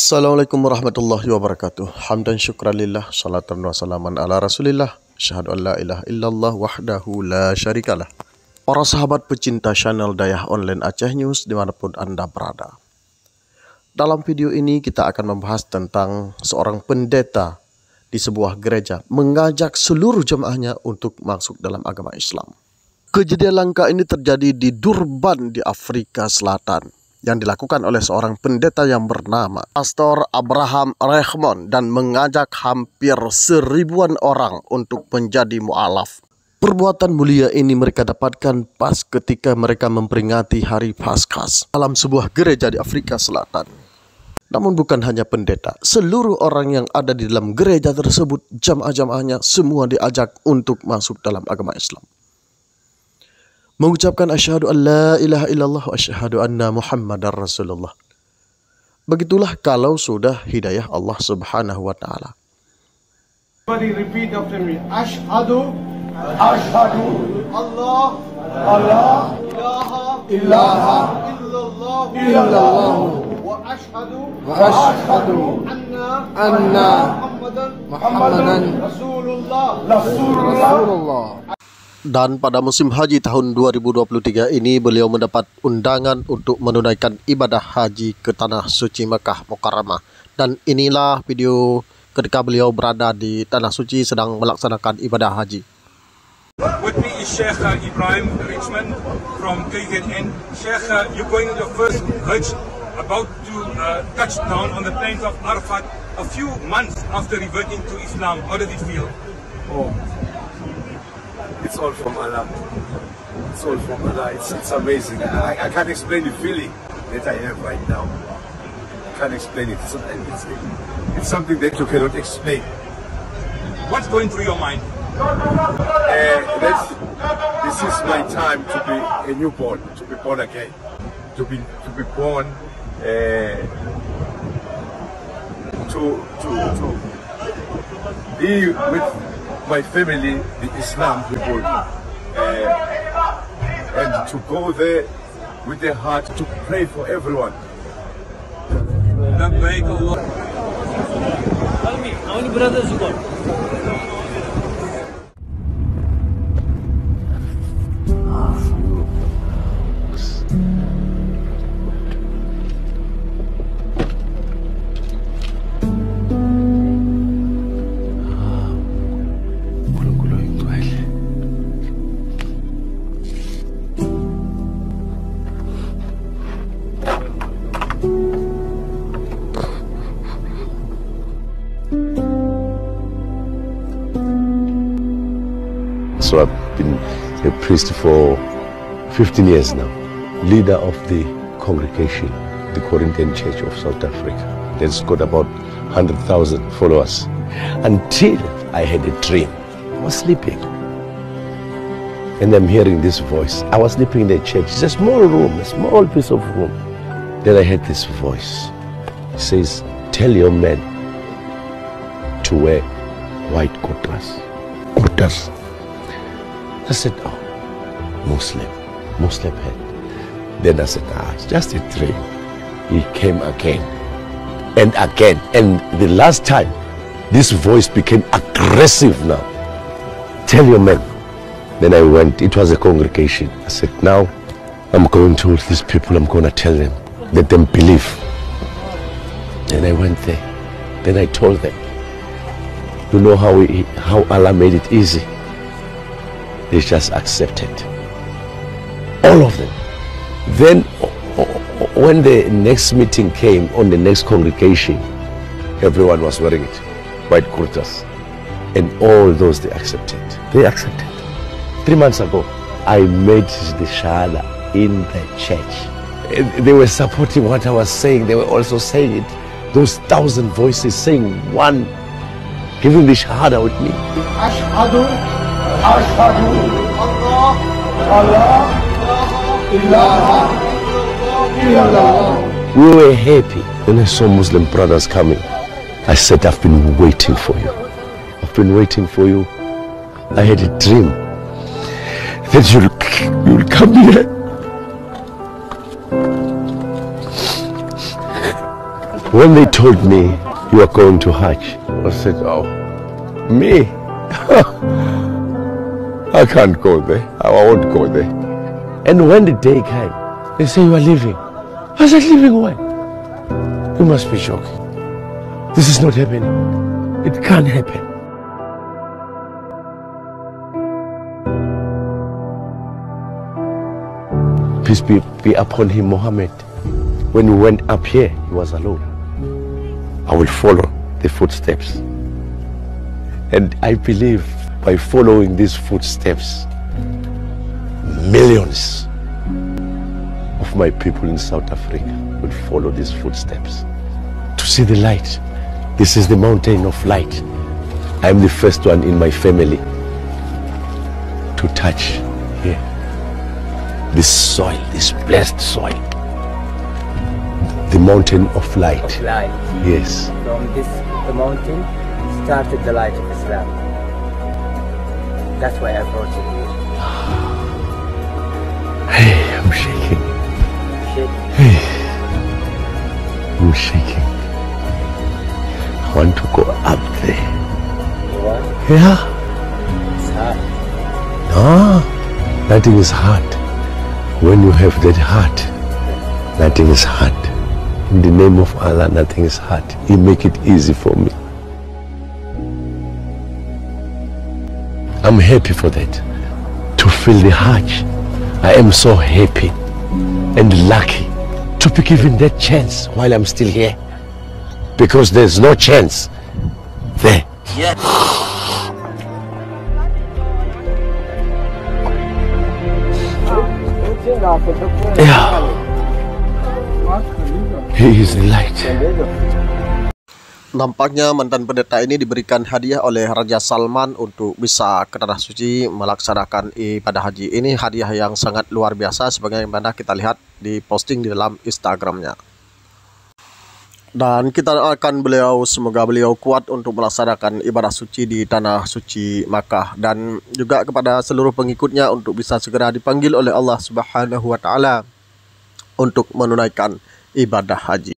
Assalamualaikum warahmatullahi wabarakatuh. Hamdan syukralillah, salatan wa salaman ala rasulillah. Asyhadu an la ilaha illallah wahdahu la syarikalah. Para sahabat pecinta channel Dayah Online Aceh News dimanapun Anda berada. Dalam video ini kita akan membahas tentang seorang pendeta di sebuah gereja mengajak seluruh jemaahnya untuk masuk dalam agama Islam. Kejadian langka ini terjadi di Durban di Afrika Selatan, yang dilakukan oleh seorang pendeta yang bernama Pastor Abraham Rahman dan mengajak hampir 1000-an orang untuk menjadi mu'alaf. Perbuatan mulia ini mereka dapatkan pas ketika mereka memperingati hari Paskah dalam sebuah gereja di Afrika Selatan. Namun bukan hanya pendeta, seluruh orang yang ada di dalam gereja tersebut, jamaah-jamaahnya semua diajak untuk masuk dalam agama Islam, mengucapkan asyhadu an la ilaha illallah wa asyhadu anna muhammadar rasulullah. Begitulah kalau sudah hidayah Allah subhanahu wa ta'ala. Everybody repeat after me. Ashhadu Allah ilaha illallah wa ashhadu anna Muhammadan Rasulullah. Dan pada musim haji tahun 2023 ini beliau mendapat undangan untuk menunaikan ibadah haji ke tanah suci Mekah Mukarramah. Dan inilah video ketika beliau berada di tanah suci sedang melaksanakan ibadah haji. With me is Sheikh Ibrahim Richmond from KZN. Sheikh, you're going on your first Hajj, about to touch down on the plains of Arafat a few months after reverting to Islam. How does it feel? Oh. It's all from Allah. It's all from Allah. It's amazing. I can't explain the feeling that I have right now. I can't explain it. It's something that you cannot explain. What's going through your mind? This is my time to be a newborn, to be born again, to be born, to be with my family, the Islam people, and to go there with their heart to pray for everyone. How many brothers you got? So I've been a priest for 15 years now, leader of the congregation, the Corinthian Church of South Africa. That's got about 100,000 followers. Until I had a dream. I was sleeping, and I'm hearing this voice. I was sleeping in the church. It's a small room, a small piece of room. Then I heard this voice. It says, "Tell your men to wear white kurtas." I said, "Oh, Muslim head." Then I said, "It's just a dream." He came again and again, and the last time this voice became aggressive now. "Tell your men." Then I went. It was a congregation. I said, "Now I'm going to these people, I'm going to tell them, let them believe." Then I went there. Then I told them, "You know how Allah made it easy?" They just accepted, all of them. Then when the next meeting came on the next congregation, everyone was wearing it, white kurtas, and all those they accepted. 3 months ago I made the shahada in the church. They were supporting what I was saying. They were also saying it, those 1,000 voices saying one, giving the shahada with me. Ashhadu Allah ilaha illallah. We were happy when I saw Muslim brothers coming. I said, "I've been waiting for you. I've been waiting for you. I had a dream that you'll come here." When they told me you are going to Hajj, I said, oh, me? I can't go there. I won't go there. And when the day came, they say you are leaving. I said, leaving when? You must be joking. This is not happening. It can't happen. Peace be upon him, Muhammad. When we went up here, he was alone. I will follow the footsteps. And I believe by following these footsteps, millions of my people in South Africa will follow these footsteps to see the light. This is the mountain of light. I am the first one in my family to touch here. This soil, this blessed soil. The mountain of light. Of light. Yes. From the mountain started the light of Islam. That's why I brought you here. Hey, I'm shaking. Shake. Hey, I'm shaking. I want to go up there. You want? Yeah. It's hard. No, nothing is hard. When you have that heart, nothing is hard. In the name of Allah, nothing is hard. He make it easy for me. I'm happy for that. To feel the Hajj. I am so happy and lucky to be given that chance while I'm still here. Because there's no chance there. Yeah. Yeah. He is the light. Nampaknya mantan pendeta ini diberikan hadiah oleh Raja Salman untuk bisa ke Tanah Suci melaksanakan ibadah haji. Ini hadiah yang sangat luar biasa sebagaimana kita lihat di posting di dalam Instagramnya. Dan kita doakan beliau, semoga beliau kuat untuk melaksanakan ibadah suci di Tanah Suci Makkah, dan juga kepada seluruh pengikutnya untuk bisa segera dipanggil oleh Allah Subhanahu wa Ta'ala untuk menunaikan ibadah haji.